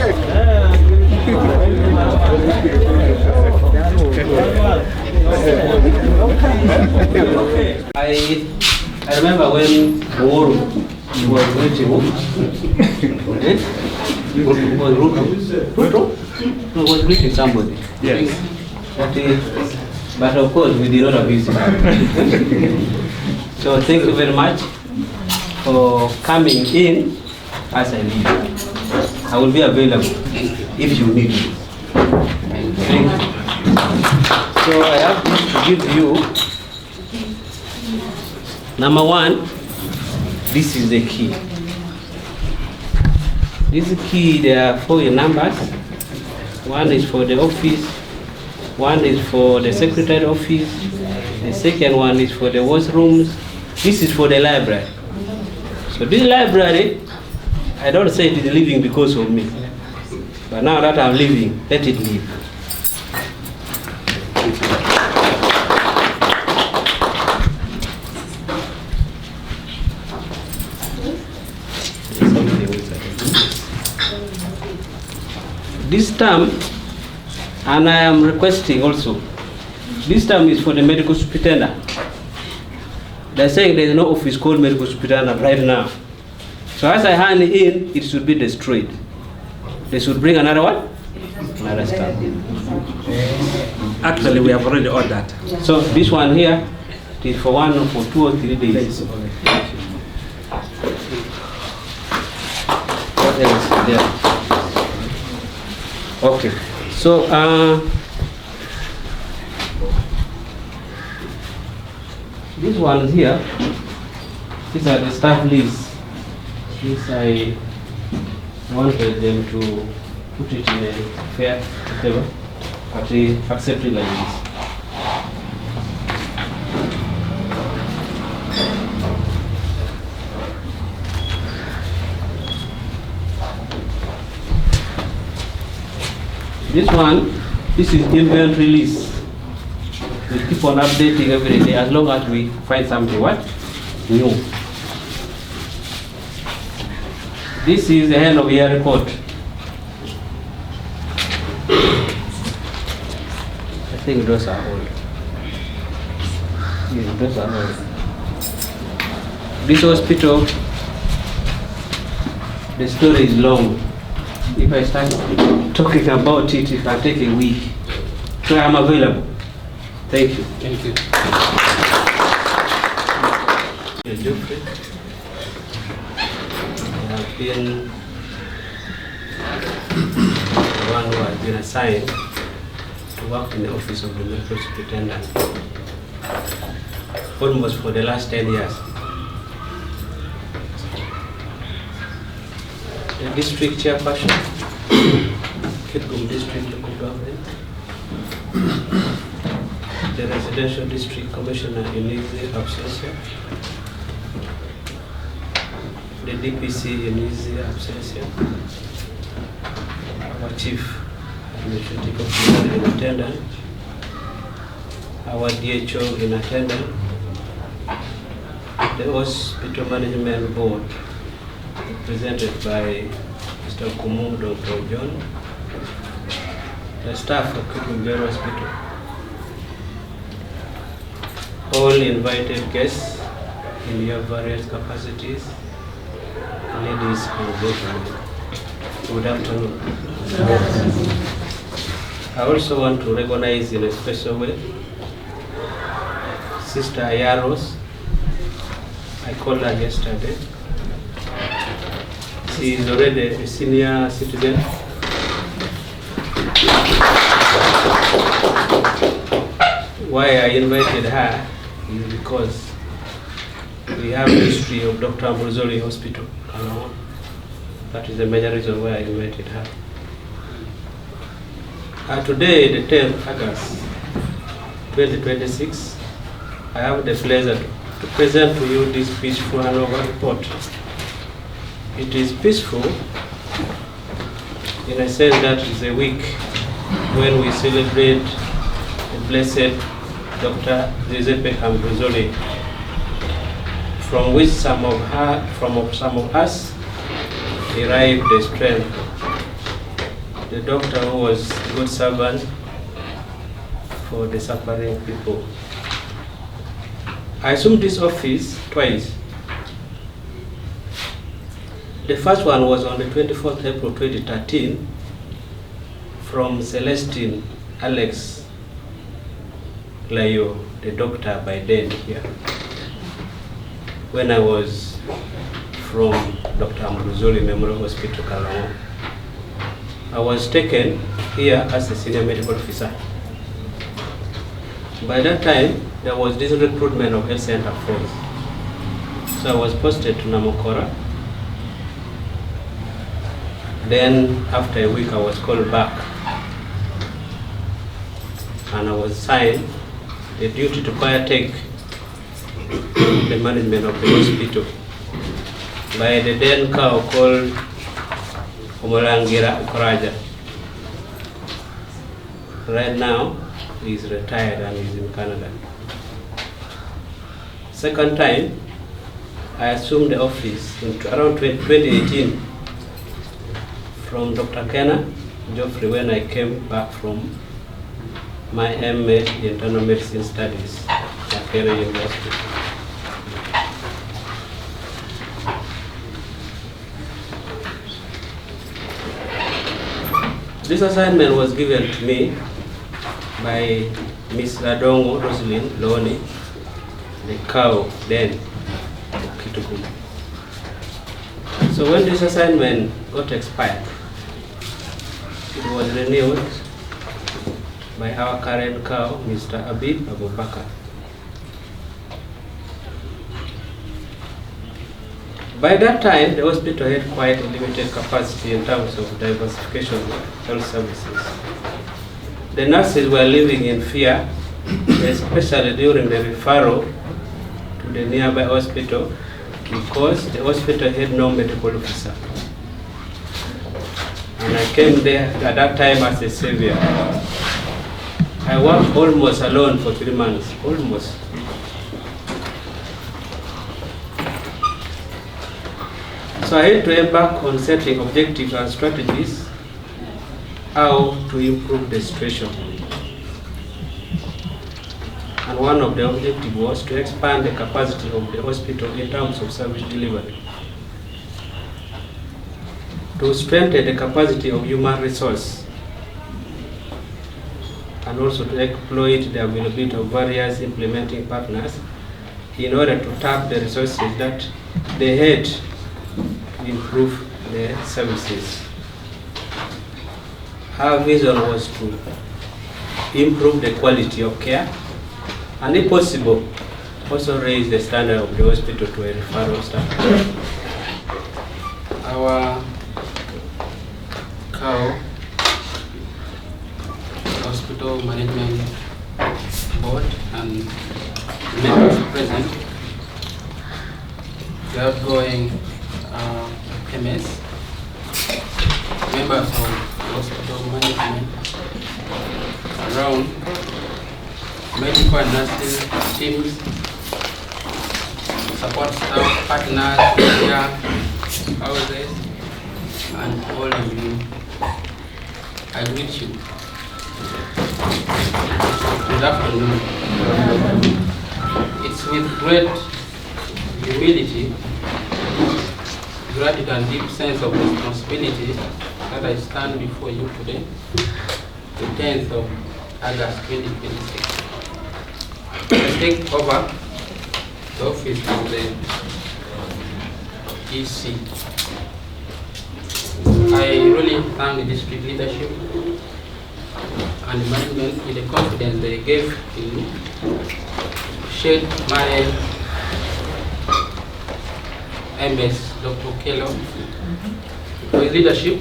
I remember when war was waiting. Was greeting somebody. Yes. But of course we did not abuse it. So thank you very much for coming in as I leave. I will be available if you need me. Thank you. So I have to give you, number one, this is the key. This key, there are 4 numbers. One is for the office, one is for the secretary office, the second one is for the washrooms, this is for the library. So this library, I don't say it is living because of me, but now that I'm leaving, let it live. This term, and I am requesting also, this term is for the medical superintendent. They're saying there is no office called medical superintendent right now. So as I hand it in, it should be destroyed. They should bring another one? Another stamp. Actually, we have already ordered. So this one here is for 1 or for 2 or 3 days. What else is there? Okay. So this one here, these are the staff lists. This I wanted them to put it in a fair whatever, but they accept it like this. This one, this is inventory list. We keep on updating every day as long as we find something what? New. This is the end of year report. I think those are all. Yeah, those are all. This hospital, the story is long. If I start talking about it, it can take a week. So I'm available. Thank you. Thank you. Geoffrey, I have been the one who has been assigned to work in the office of the medical superintendent almost for the last 10 years. The district chairperson, Kitgum District Local Government, the residential district commissioner in his absentia, the DPC in his absentia, our chief administrative officer in attendance, our DHO in attendance, the hospital management board represented by Mr. Kumu, Dr. John, the staff of Kitgum Hospital, all invited guests in your various capacities, ladies and gentlemen. Good afternoon. I also want to recognize in a special way Sister Ayaros. I called her yesterday. She is already a senior citizen. Why I invited her is because we have the history of Dr. Ambrosoli Hospital. That is the major reason why I invited her. Today, the 10th August 2026, I have the pleasure to present to you this peaceful Handover report. It is peaceful in a sense that it's a week when we celebrate the blessed Dr. Giuseppe Ambrosoli, from which some of us derived the strength the doctor who was a good servant for the suffering people. I assumed this office twice. The first one was on the 24th April 2013 from Celestine Alex Layo, the doctor by then here, when I was from Dr. Amruzoli Memorial Hospital, Kalamo. I was taken here as a senior medical officer. By that time, there was this recruitment of health center force. So I was posted to Namokora. Then after a week, I was called back. And I was assigned the duty to caretake the management of the hospital by the then cow called Omolangira Ukaraja. Right now, he's retired and he's in Canada. Second time, I assumed the office in around 2018 from Dr. Kenna Geoffrey when I came back from my MA in Internal Medicine Studies at Kenya University. This assignment was given to me by Miss Ladongo Rosalyn Loni, the cow then Kitukum. So when this assignment got expired, it was renewed by our current cow, Mr. Abib Abubakar. By that time, the hospital had quite a limited capacity in terms of diversification of health services. The nurses were living in fear, especially during the referral to the nearby hospital, because the hospital had no medical officer. And I came there at that time as a savior. I worked almost alone for 3 months, almost. So I had to embark on setting objectives and strategies how to improve the situation. And one of the objectives was to expand the capacity of the hospital in terms of service delivery, to strengthen the capacity of human resource, and also to exploit the availability of various implementing partners in order to tap the resources that they had to improve their services. Our vision was to improve the quality of care and, if possible, also raise the standard of the hospital to a referral standard. Our cow hospital management board and members present, the outgoing MS, members of hospital management, around medical and nursing teams, support staff, partners, media houses, and all of you. I greet you. Good afternoon. It's with great humility, gratitude, and deep sense of responsibility that I stand before you today, the 10th of August 2026. I take over the office of the EC. I really thank the district leadership and the management with the confidence they gave in me, shared my MS, Dr. Kello, for his leadership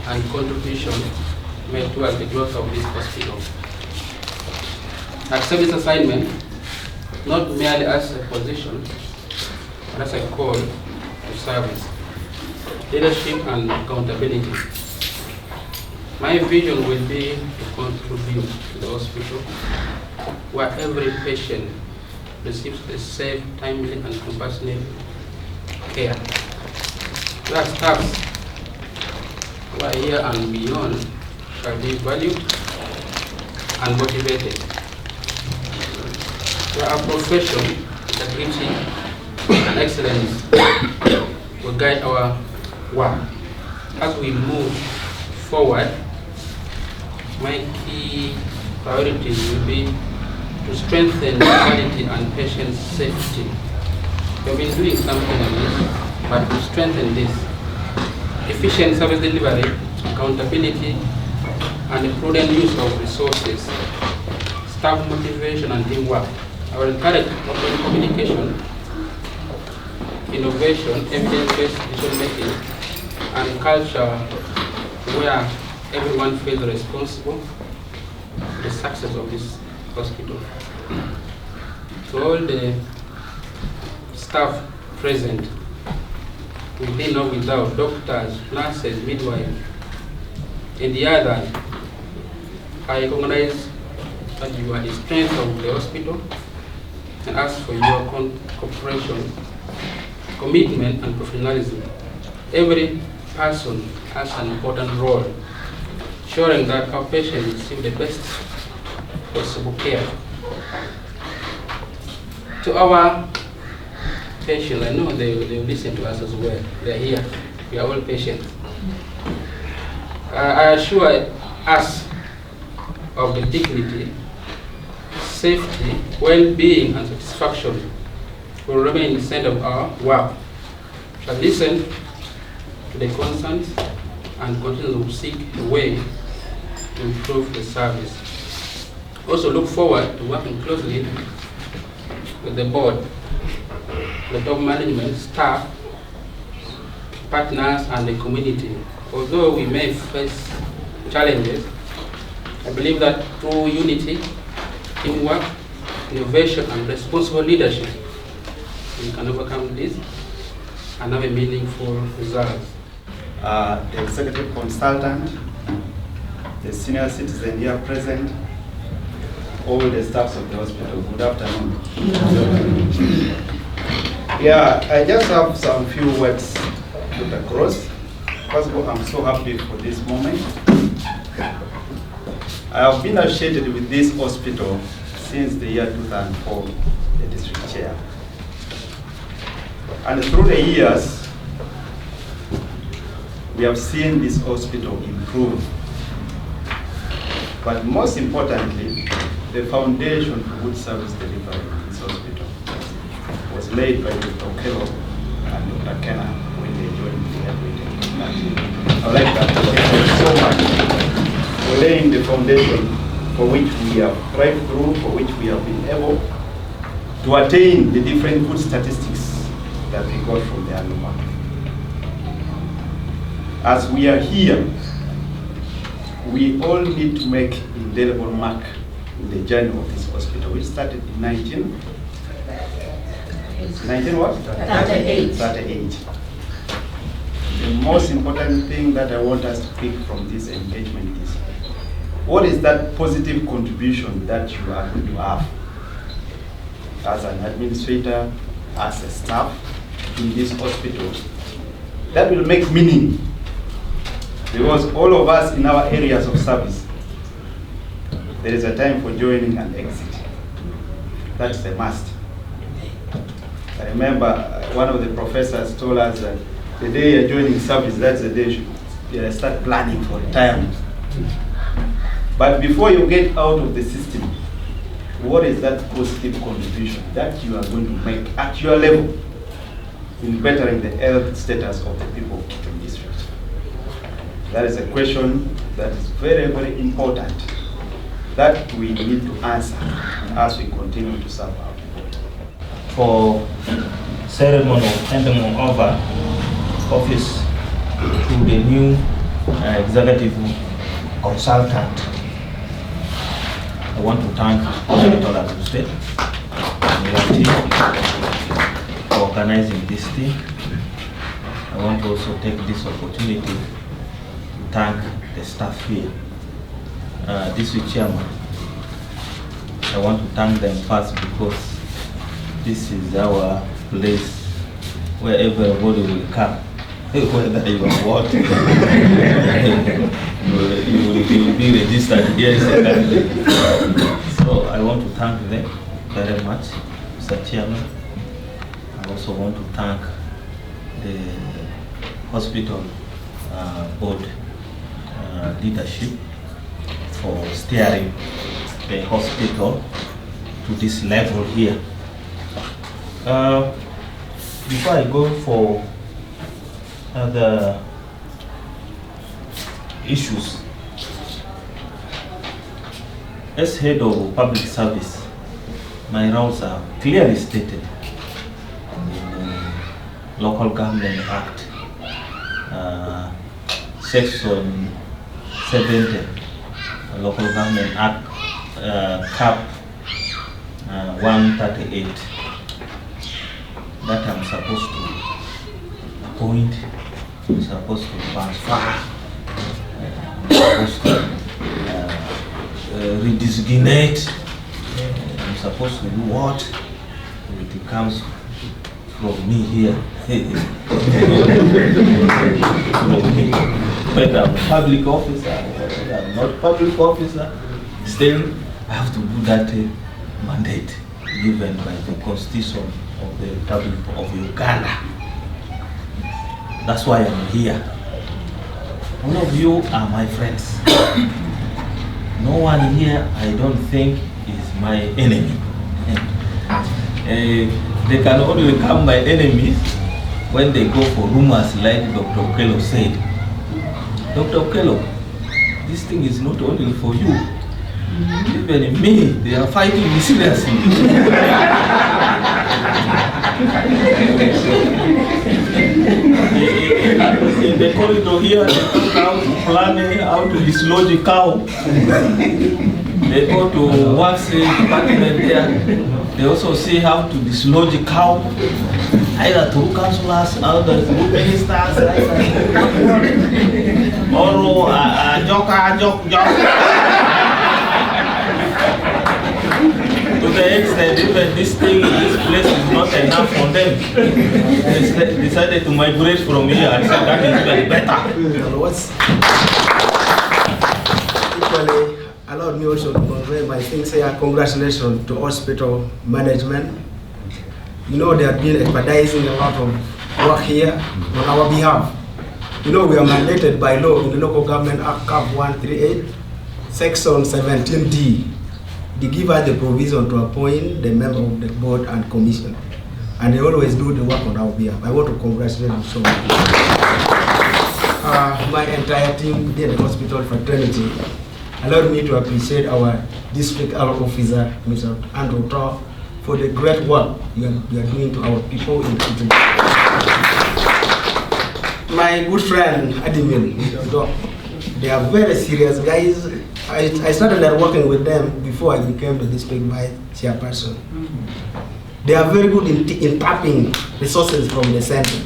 and contribution made towards the growth of this hospital. I accept this assignment not merely as a position, but as a call to service, leadership, and accountability. My vision will be to contribute to the hospital where every patient receives a safe, timely, and compassionate care. Where staff who are here and beyond shall be valued and motivated. Our profession, integrity, and excellence will guide our work. As we move forward, my key priorities will be to strengthen quality and patient safety. We've been doing something on this, but to strengthen this, efficient service delivery, accountability, and the prudent use of resources, staff motivation and teamwork. I will encourage open communication, innovation, evidence-based decision-making, and culture where everyone feels responsible for the success of this hospital. To all the staff present, within or without, doctors, nurses, midwives, and the others, I recognize that you are the strength of the hospital and ask for your cooperation, commitment, and professionalism. Every person has an important role, ensuring that our patients receive the best possible care. To our patients, I know they will listen to us as well. They are here. We are all patients. I assure us of the dignity, safety, well-being, and satisfaction will remain in the center of our work. We shall listen to the concerns and continue to seek a way to improve the service. Also look forward to working closely with the board, the top management, staff, partners, and the community. Although we may face challenges, I believe that through unity, teamwork, innovation, and responsible leadership, we can overcome this and have a meaningful result. The executive consultant, the senior citizen here present, all the staffs of the hospital, good afternoon. Yeah, I just have some few words to put across. First of all, I'm so happy for this moment. I have been associated with this hospital since the year 2004, the district chair. And through the years, we have seen this hospital improve. But most importantly, the foundation for good service delivery in this hospital was laid by Dr. Okello and Dr. Kenna when they joined the head. I would like to thank you so much for laying the foundation for which we have thrived through, for which we have been able to attain the different good statistics that we got from the Handover. As we are here, we all need to make indelible mark in the journey of this hospital. We started in 19 what? 38. The most important thing that I want us to pick from this engagement is, what is that positive contribution that you are going to have as an administrator, as a staff in this hospital, that will make meaning? Because all of us in our areas of service, there is a time for joining and exit. That's a must. I remember one of the professors told us that the day you're joining service, that's the day you start planning for retirement. But before you get out of the system, what is that positive contribution that you are going to make at your level in bettering the health status of the people in this district? That is a question that is very, very important that we need to answer as we continue to serve our people. For ceremony of handing over office to the new executive consultant, I want to thank the hospital administrator and your team for organizing this thing. I want to also take this opportunity to thank the staff here. District chairman, I want to thank them first because this is our place where everybody will come whether you are what. you will be registered here secondly. So I want to thank them very much, Mr. Chairman. I also want to thank the hospital board leadership for steering the hospital to this level here. Before I go for other issues, as head of public service, my roles are clearly stated in Local Government Act, Section 70, Local Government Act, Cap 138, that I'm supposed to appoint, I'm supposed to transfer, I'm supposed to redesignate, I'm supposed to do what? It comes from me here. From me. Whether I'm a public officer, whether I'm not a public officer, still I have to do that mandate given by the Constitution of the Republic of Uganda. That's why I'm here. All of you are my friends. No one here, I don't think, is my enemy. They can only become my enemies when they go for rumors like Dr. Kello said. Dr. Kello, this thing is not only for you. Even me, they are fighting me seriously. In the corridor here, they talk about planning how to dislodge a cow. They go to works department there. They also see how to dislodge a cow, either through councillors, either through ministers, or to the extent even this place is not enough for them. They decided to migrate from here and said that is even better. Equally, allowed me also to convey my sincere congratulations to hospital management. You know, they have been expediting a lot of work here on our behalf. You know, we are mandated by law in the Local Government Act Cap 138, Section 17D. They give us the provision to appoint the member of the board and commission. And they always do the work on our behalf. I want to congratulate them so much. My entire team within the hospital fraternity allowed me to appreciate our district officer, Mr. Andrew Tor, for the great work you are doing to our people in Kitchen. My good friend, Adimil, they are very serious guys. I started working with them before I became the district vice chairperson. They are very good in tapping resources from the center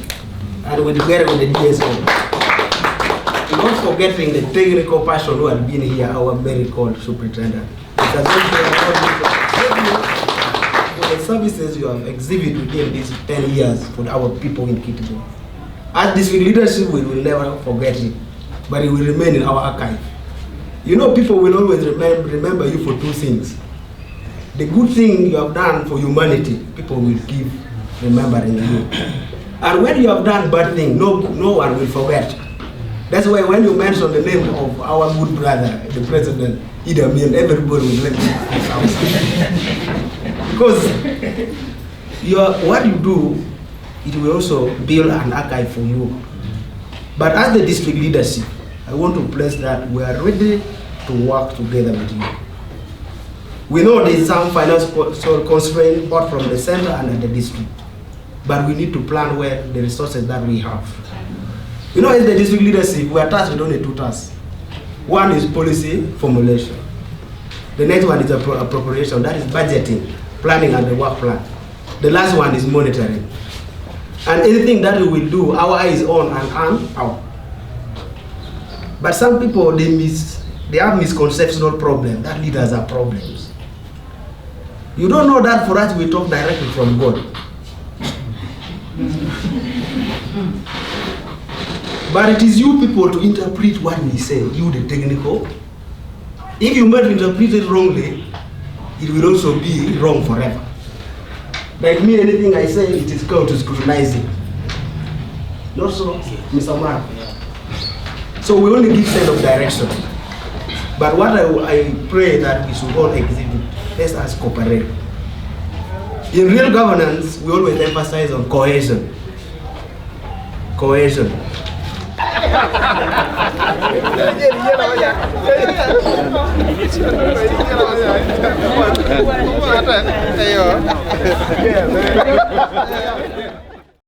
and with the DSO. Not forgetting the technical person who has been here, our very called superintendent. For the services you have exhibited within these 10 years for our people in Kittibo. As district leadership, we will never forget it, but it will remain in our archive. You know, people will always remember you for two things. The good thing you have done for humanity, people will keep remembering you. And when you have done bad thing, no one will forget. That's why when you mention the name of our good brother, the president, Idi Amin, everybody will let you. Because what you do, it will also build an archive for you. But as the district leadership, I want to place that we are ready to work together with you. We know there is some financial constraint both from the center and at the district, but we need to plan well the resources that we have. You know, as the district leadership, we are tasked with only two tasks. One is policy formulation. The next one is appropriation, that is budgeting, planning and the work plan. The last one is monitoring. And anything that we will do, our eye is on and arm out. But some people, they have misconceptional problems, that leaders are problems. You don't know that for us, we talk directly from God. But it is you people to interpret what we say, you the technical. If you might interpret it wrongly, it will also be wrong forever. Like me, anything I say, it is called to scrutinize it. Not so, Mr. Mark. So we only give set of direction. But what I pray that we should all exhibit, let us cooperate. In real governance, we always emphasize on cohesion. Cohesion.